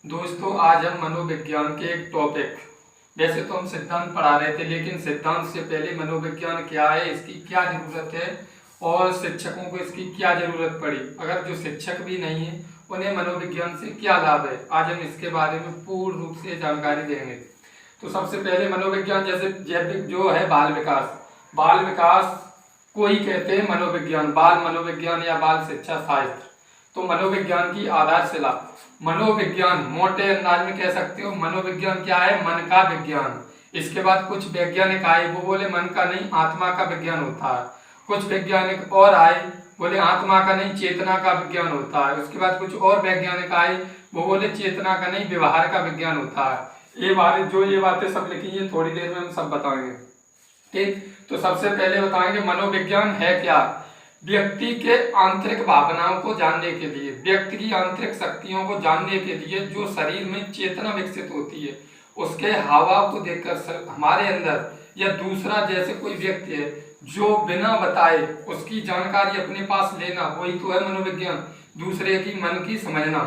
दोस्तों, आज हम मनोविज्ञान के एक टॉपिक, वैसे तो हम सिद्धांत पढ़ा रहे थे, लेकिन सिद्धांत से पहले मनोविज्ञान क्या है, इसकी क्या जरूरत है और शिक्षकों को इसकी क्या जरूरत पड़ी, अगर जो शिक्षक भी नहीं है उन्हें मनोविज्ञान से क्या लाभ है, आज हम इसके बारे में पूर्ण रूप से जानकारी देंगे। तो सबसे पहले मनोविज्ञान, जैसे जैविक जो है बाल विकास को ही कहते हैं मनोविज्ञान, बाल मनोविज्ञान या बाल शिक्षा शास्त्र। तो मनोविज्ञान की आधारशिला, मनोविज्ञान मोटे अंदाज में कह सकते हो मनोविज्ञान क्या है, मन का विज्ञान। इसके बाद कुछ वैज्ञानिक आए, वो बोले मन का नहीं आत्मा का विज्ञान होता है। कुछ वैज्ञानिक और आए, बोले आत्मा का नहीं चेतना का विज्ञान होता है। उसके बाद कुछ और वैज्ञानिक आए, वो बोले चेतना का नहीं व्यवहार का विज्ञान होता है। ये बातें सब लिखी है, थोड़ी देर में हम सब बताएंगे। ठीक, तो सबसे पहले बताएंगे मनोविज्ञान है क्या। व्यक्ति के आंतरिक भावनाओं को जानने के लिए, व्यक्ति की आंतरिक शक्तियों को जानने के लिए जो शरीर में चेतना विकसित होती है, उसके हाव को देखकर हमारे अंदर, या दूसरा जैसे कोई व्यक्ति है जो बिना बताए उसकी जानकारी अपने पास लेना, वही तो है मनोविज्ञान। दूसरे की मन की समझना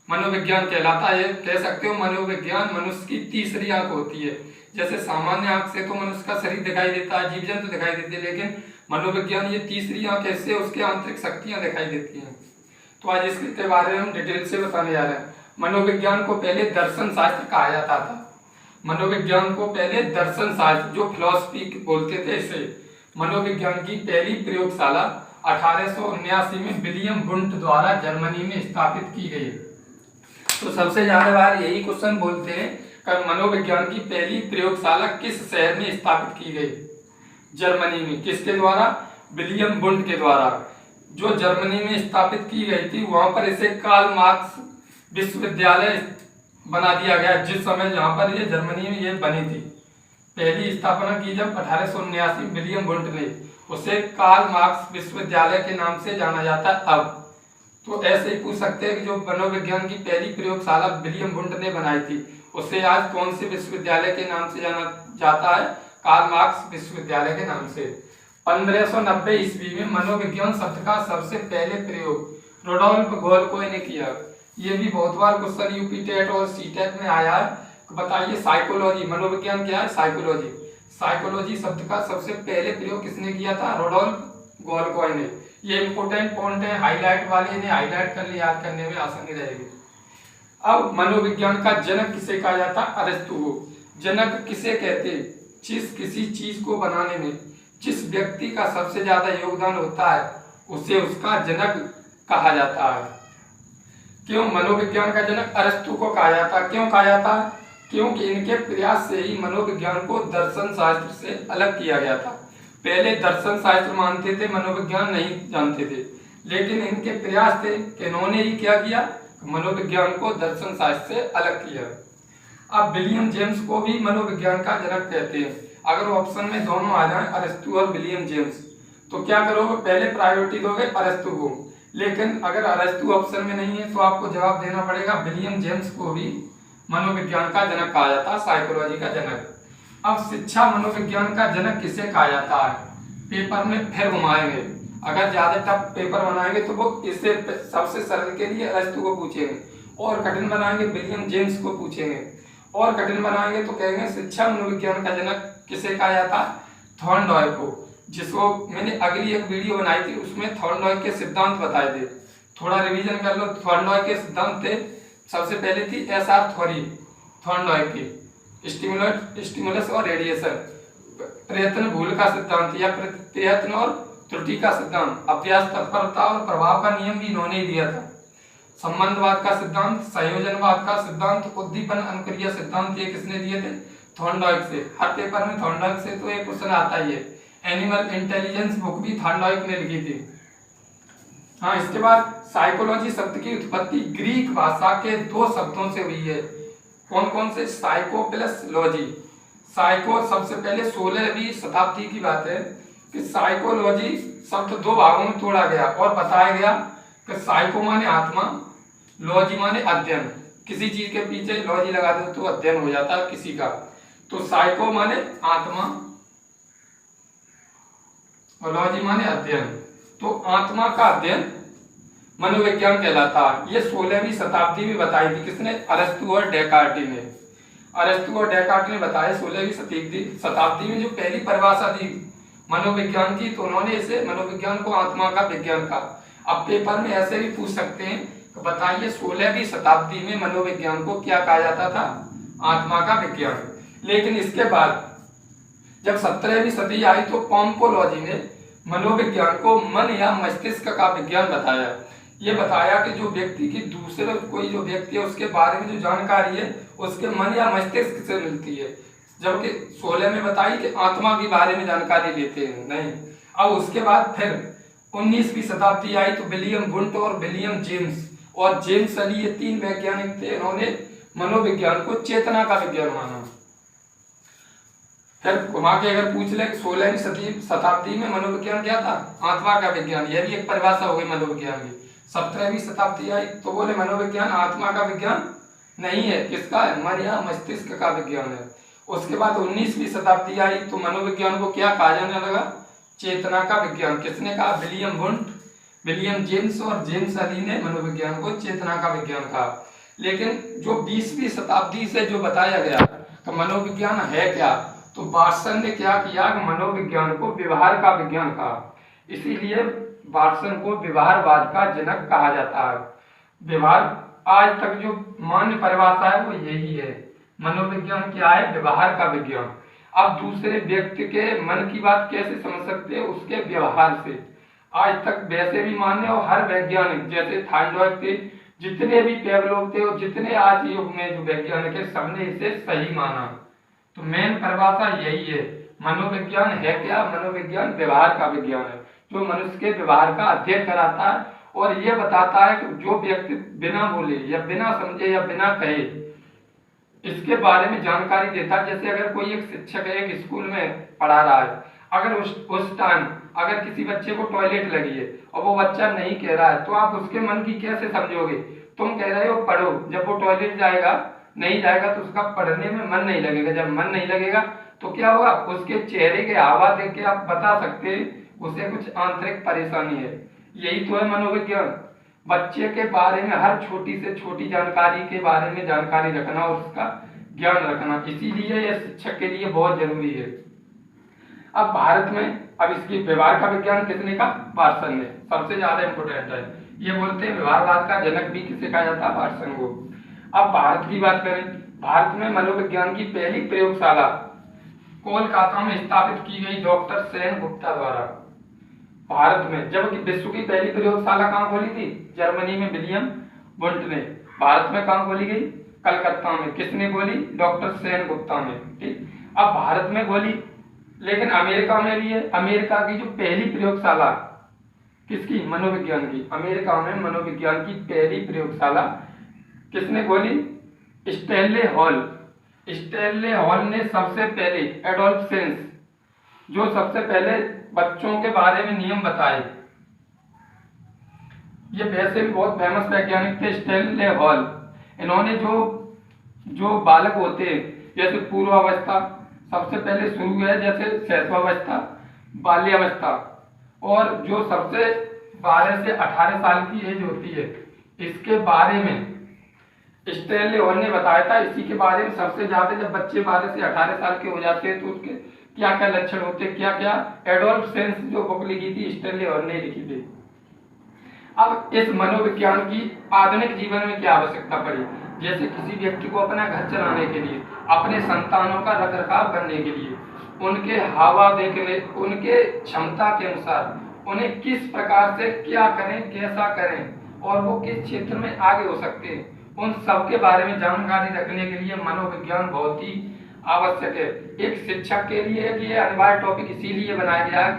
मनोविज्ञान कहलाता है। कह सकते हो मनोविज्ञान मनुष्य की तीसरी आंख होती है। जैसे सामान्य आंख से तो मनुष्य का शरीर दिखाई देता है, जीव जंतु दिखाई देते हैं, लेकिन मनोविज्ञान ये तीसरी आंख ऐसे उसके आंतरिक शक्तियां दिखाई देती हैं। तो आज इसके बारे में हम डिटेल से बताने जा रहे हैं। मनोविज्ञान को पहले दर्शन शास्त्र कहा जाता था। मनोविज्ञान को पहले दर्शन शास्त्र, जो फिलॉसफी बोलते थे, इसे मनोविज्ञान की पहली प्रयोगशाला 1879 में विलियम वुंट द्वारा जर्मनी में स्थापित की गई। तो सबसे ज्यादा बार यही क्वेश्चन बोलते हैं कि मनोविज्ञान की पहली प्रयोगशाला किस शहर में स्थापित की गई। जर्मनी में। किसके द्वारा? विलियम वुंट के द्वारा, जो जर्मनी में स्थापित की गई थी। वहां पर इसे कार्ल मार्क्स विश्वविद्यालय बना दिया गया, जिस समय जहां पर ये जर्मनी में ये बनी थी। पहली स्थापना की जब 1879 विलियम वुंट ने, उसे कार्ल मार्क्स विश्वविद्यालय के नाम से जाना जाता है अब। तो ऐसे ही पूछ सकते हैं कि जो मनोविज्ञान की पहली प्रयोगशाला विलियम वुंट ने बनाई थी, उसे आज कौन से विश्वविद्यालय के नाम से जाना जाता है? कार्ल मार्क्स विश्वविद्यालय के नाम से। 1590 ईस्वी में मनोविज्ञान शब्द का सबसे पहले प्रयोग रोडोल्फ गोल्कोय ने किया। ये भी बहुत बार क्वेश्चन यूपी टेट और सी टेट में आया है। बताइए साइकोलॉजी, मनोविज्ञान क्या है? साइकोलॉजी। साइकोलॉजी शब्द का सबसे पहले प्रयोग किसने किया था? रोडोल्फ गोल्कोय ने। ये इंपोर्टेंट पॉइंट है, हाईलाइट वाले ने हाईलाइट कर लिया, याद करने में आसानी रहेगी। अब मनोविज्ञान का जनक किसे कहा जाता? अरस्तु को। जनक किसे कहते? किसी चीज को बनाने में जिस व्यक्ति का सबसे ज्यादा योगदान होता है, उसे उसका जनक कहा जाता है। क्यों मनोविज्ञान का जनक अरस्तु को कहा जाता? क्यों कहा जाता? क्योंकि इनके प्रयास से ही मनोविज्ञान को दर्शन शास्त्र से अलग किया गया था। पहले दर्शन शास्त्र मानते थे, मनोविज्ञान नहीं जानते थे, लेकिन इनके प्रयास थे कि इन्होंने ही क्या किया, मनोविज्ञान को दर्शन शास्त्र से अलग किया। अब विलियम जेम्स को भी मनोविज्ञान का जनक कहते हैं। अगर ऑप्शन में दोनों आ जाए, अरस्तु और विलियम जेम्स, तो क्या करोगे? पहले प्रायोरिटी दोगे अरस्तु को। लेकिन अगर अरस्तु ऑप्शन में नहीं है तो आपको जवाब देना पड़ेगा विलियम जेम्स को भी मनोविज्ञान का जनक कहा जाता है, साइकोलॉजी का जनक। अब शिक्षा मनोविज्ञान का जनक किसे कहा जाता है? पेपर में फिर घुमाएंगे, अगर ज्यादा टफ पेपर बनाएंगे तो वो इससे सबसे सरल के लिए अरस्तु को पूछेंगे, और कठिन बनाएंगे विलियम जेम्स को पूछेंगे, और कठिन बनाएंगे तो कहेंगे शिक्षा मनोविज्ञान का जनक किसे कहा जाता? थॉर्नडॉय को, जिसको मैंने अगली एक वीडियो बनाई थी, उसमें थॉर्नडॉय के सिद्धांत बताए थे। थोड़ा रिवीजन कर लो। थॉर्नडॉय के सिद्धांत थे, सबसे पहले थी एसआर थ्योरी थॉर्नडॉय की, स्टिमुलस और रेडिएशन, प्रयत्न भूल का सिद्धांत या प्रयत्न और त्रुटि का सिद्धांत, अभ्यास तत्परता और प्रभाव का नियम भी इन्होंने ही दिया था, संबंधवाद का सिद्धांत, संयोजनवाद का सिद्धांत, उद्दीपन अनुक्रिया सिद्धांत, ये किसने दिए थे? थॉर्नडॉय से। हर पेपर में थॉर्नडॉय से तो एक क्वेश्चन आता ही है। एनिमल इंटेलिजेंस बुक भी थॉर्नडॉय ने लिखी थी। हाँ, इसके बाद साइकोलॉजी शब्द की उत्पत्ति ग्रीक भाषा के दो शब्दों से हुई है। कौन कौन से? Psycho plus logy. साइको सबसे पहले 16वीं शताब्दी की बात है कि साइकोलॉजी शब्द दो भागों में तोड़ा गया और बताया गया कि साइको माने आत्मा, लॉजी माने अध्ययन। किसी चीज के पीछे लॉजी लगा दो तो अध्ययन हो जाता है किसी का। तो साइको माने आत्मा और लॉजी माने अध्ययन। तो आत्मा का अध्ययन मनोविज्ञान कहलाता है। ये 16वीं शताब्दी में बताई थी किसने? अरस्तु और डेकार्ट ने। अरस्तु और डेकार्ट ने बताया 16वीं शताब्दी में जो पहली परिभाषा दी मनोविज्ञान की, तो उन्होंने इसे मनोविज्ञान को आत्मा का विज्ञान कहा। अब पेपर में ऐसे भी पूछ सकते हैं, तो बताइए 16वीं शताब्दी में मनोविज्ञान को क्या कहा जाता था? आत्मा का विज्ञान। लेकिन इसके बाद जब 17वीं सदी आई तो पॉम्पोलॉजी ने मनोविज्ञान को मन या मस्तिष्क का विज्ञान बताया। ये बताया कि जो व्यक्ति की दूसरे कोई जो व्यक्ति है उसके बारे में जो जानकारी है उसके मन या मस्तिष्क से मिलती है, जबकि 16 में बताई कि आत्मा के बारे में जानकारी लेते हैं नहीं। अब उसके बाद फिर 19वीं शताब्दी आई तो विलियम वुंट और विलियम जेम्स अली, ये 3 वैज्ञानिक थे। इन्होंने मनोविज्ञान को चेतना का विज्ञान माना। फिर घुमा के अगर पूछ ले 16वीं शताब्दी में मनोविज्ञान क्या था? आत्मा का विज्ञान। यह भी एक परिभाषा हो गई मनोविज्ञान की। 17वीं शताब्दी आई तो बोले मनोविज्ञान आत्मा का विज्ञान नहीं है, किसका है? मन या मस्तिष्क का विज्ञान है। उसके बाद 19वीं शताब्दी आई तो मनोविज्ञान को क्या कहा जाने लगा? चेतना का विज्ञान। किसने कहा? विलियम वुंट, विलियम जेम्स और जेम्स अली ने मनोविज्ञान को चेतना का विज्ञान कहा। लेकिन जो 20वीं शताब्दी से जो बताया गया तो मनोविज्ञान है क्या, तो वाटसन ने क्या किया? मनोविज्ञान को व्यवहार का विज्ञान कहा। इसीलिए वाटसन को व्यवहारवाद का जनक कहा जाता है। व्यवहार आज तक जो मान्य परिभाषा है वो यही है। मनोविज्ञान क्या है? व्यवहार का विज्ञान। अब दूसरे व्यक्ति के मन की बात कैसे समझ सकते हैं? उसके व्यवहार से। आज तक वैसे भी मान्य और हर वैज्ञानिक जैसे थाइरोइड थे, जितने भी पेवलोव थे और जितने आज युग में जो वैज्ञानिक है सबने इसे सही माना। तो मेन परिभाषा यही है। मनोविज्ञान है क्या? मनोविज्ञान व्यवहार का विज्ञान है जो मनुष्य के व्यवहार का अध्ययन कराता है और यह बताता है कि जो व्यक्ति बिना बोले या बिना समझे या बिना कहे इसके बारे में जानकारी देता है। जैसे अगर कोई एक शिक्षक एक स्कूल में पढ़ा रहा है, अगर उस टाइम अगर किसी बच्चे को टॉयलेट लगी है और वो बच्चा नहीं कह रहा है तो आप उसके मन की कैसे समझोगे? तुम कह रहे हो पढ़ो, जब वो टॉयलेट नहीं जाएगा तो उसका पढ़ने में मन नहीं लगेगा। जब मन नहीं लगेगा तो क्या होगा? उसके चेहरे के हाव देख के आप बता सकते हैं उसे कुछ आंतरिक परेशानी है। यही तो है मनोविज्ञान। बच्चे के बारे में हर छोटी से छोटी जानकारी के बारे में जानकारी रखना और उसका ज्ञान रखना, इसीलिए यह शिक्षक के लिए बहुत जरूरी है। अब भारत में अब इसकी व्यवहार का विज्ञान किसने कहा? वाटसन ने। सबसे ज्यादा इंपोर्टेंट है। ये बोलते हैं व्यवहारवाद का जनक भी किसे कहा जाता है? वाटसन को। अब भारत की बात करें, भारत में मनोविज्ञान की पहली प्रयोगशाला कोलकाता में स्थापित की गई डॉक्टर सेन गुप्ता द्वारा। भारत में, जबकि विश्व की पहली प्रयोगशाला कहाँ खोली थी? जर्मनी में विलियम वुंट ने। भारत में कहाँ खोली गई? कलकत्ता में। किसने खोली? डॉक्टर सेन गुप्ता ने। ठीक। अब भारत में खोली, लेकिन अमेरिका में भी है। अमेरिका की जो पहली प्रयोगशाला किसकी? मनोविज्ञान की। अमेरिका में मनोविज्ञान की पहली प्रयोगशाला किसने खोली? स्टैनले हॉल ने सबसे पहले एडोल्फ सेंस जो सबसे पहले बच्चों के बारे में नियम बताए। ये वैसे भी बहुत फेमस वैज्ञानिक थे स्टैनले हॉल। इन्होंने जो बालक होते हैं जैसे पूर्वावस्था सबसे पहले शुरू है, जैसे शैशवावस्था, बाल्यावस्था और जो सबसे 12 से 18 साल की एज होती है, इसके बारे में स्टैनले हॉल ने बताया था। इसी के बारे में सबसे ज्यादा जब बच्चे 12 से 18 साल के हो जाते हैं तो उसके क्या क्या लक्षण होते हैं, क्या क्या। एडोल्फ सेंस जो बुक लिखी थी स्टैनले हॉल ने लिखी थी। अब इस मनोविज्ञान की आधुनिक जीवन में क्या आवश्यकता पड़ी? जैसे किसी व्यक्ति को अपना घर चलाने के लिए, अपने संतानों का रखरखाव करने के लिए, उनके हावा देखने, उनके क्षमता के अनुसार उन्हें किस प्रकार से क्या करें, कैसा करें और वो किस क्षेत्र में आगे हो सकते हैं, उन सब के बारे में जानकारी रखने के लिए मनोविज्ञान बहुत ही आवश्यक है। एक शिक्षक के लिए ये अनिवार्य टॉपिक इसीलिए बनाया गया है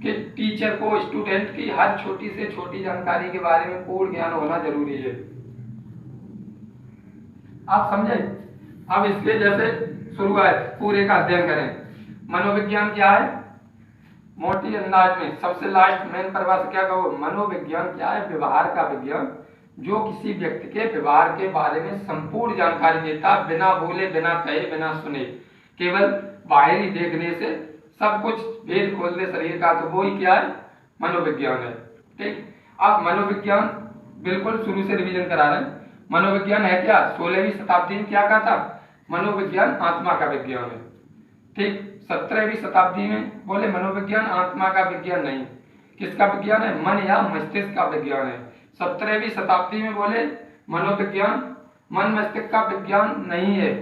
कि टीचर को स्टूडेंट की हर छोटी से छोटी जानकारी के बारे में पूर्ण ज्ञान होना जरूरी है। आप समझे? अब इसके जैसे शुरुआत पूरे का अध्ययन करें। मनोविज्ञान क्या है? मोटी अंदाज में सबसे लास्ट मेन परिभाषा क्या कहो? मनोविज्ञान क्या है? व्यवहार का विज्ञान जो किसी व्यक्ति के व्यवहार के बारे में संपूर्ण जानकारी देता, बिना बोले, बिना कहे, बिना सुने, केवल बाहरी देखने से सब कुछ भेद खोल दे शरीर का, तो वो ही क्या है? मनोविज्ञान है। ठीक। अब मनोविज्ञान बिल्कुल शुरू से रिवीजन करा रहे हैं। मनोविज्ञान है क्या? 16वीं शताब्दी में क्या कहा था? मनोविज्ञान आत्मा का विज्ञान है। ठीक, 17वीं शताब्दी में बोले मनोविज्ञान आत्मा का विज्ञान नहीं, किसका विज्ञान है? मन या मस्तिष्क का विज्ञान है। 17वीं शताब्दी में बोले मनोविज्ञान मन मस्तिष्क का विज्ञान नहीं है,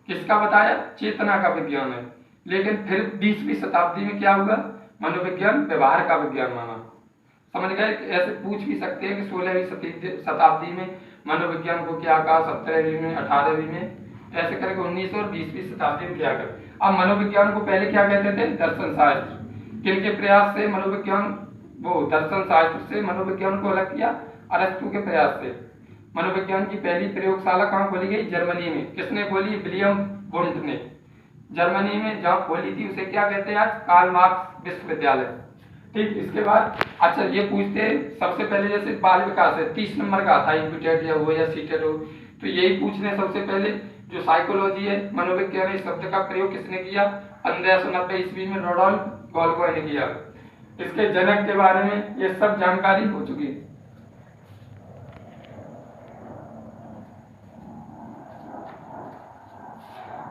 किसका बताया? चेतना का विज्ञान है। लेकिन फिर 20वीं शताब्दी में क्या हुआ? मनोविज्ञान व्यवहार का विज्ञान माना। समझ गए? ऐसे पूछ भी सकते हैं कि 16वीं शताब्दी में मनोविज्ञान को क्या कहा, 17वीं में, 18वीं में, ऐसे करके 19 और 20वीं शताब्दी में क्या कर। अब मनोविज्ञान को पहले क्या कहते थे? दर्शन शास्त्र। किनके प्रयास से मनोविज्ञान, वो दर्शन शास्त्र से मनोविज्ञान को अलग किया? अरस्तु के प्रयास से। मनोविज्ञान की पहली प्रयोगशाला कहाँ खोली गई? जर्मनी में। किसने खोली? विलियम वुंट ने। जर्मनी में जहाँ खोली थी उसे क्या कहते हैं आज? कार्ल मार्क्स विश्वविद्यालय। ठीक, इसके बाद अच्छा ये पूछते हैं सबसे पहले, जैसे बाल विकास है 30 नंबर का आता है, इम्प्यूटेड या हो या सीटेड हो, तो यही पूछ रहे सबसे पहले जो साइकोलॉजी है, मनोविज्ञान इस शब्द का प्रयोग किसने किया? 1590 ईस्वी में रोडोल्फ गोल्को ने किया। इसके जनक के बारे में ये सब जानकारी हो चुकी है।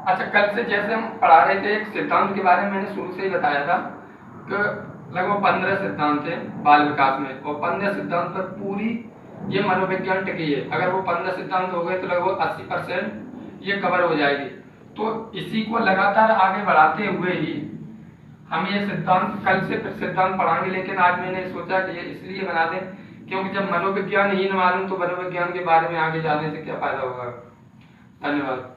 अच्छा, कल से जैसे हम पढ़ा रहे थे एक सिद्धांत के बारे में, मैंने शुरू से ही बताया था कि लगभग 15 सिद्धांत थे बाल विकास में, और 15 सिद्धांत पर पूरी ये मनोविज्ञान टिकी है। अगर वो 15 सिद्धांत हो गए तो लगभग 80% ये कवर हो जाएगी। तो इसी को लगातार आगे बढ़ाते हुए ही हम ये सिद्धांत कल से फिर सिद्धांत पढ़ाएंगे। लेकिन आज मैंने सोचा कि ये इसलिए बना दें क्योंकि जब मनोविज्ञान ही न मालूम तो मनोविज्ञान के बारे में आगे जाने से क्या फायदा होगा। धन्यवाद।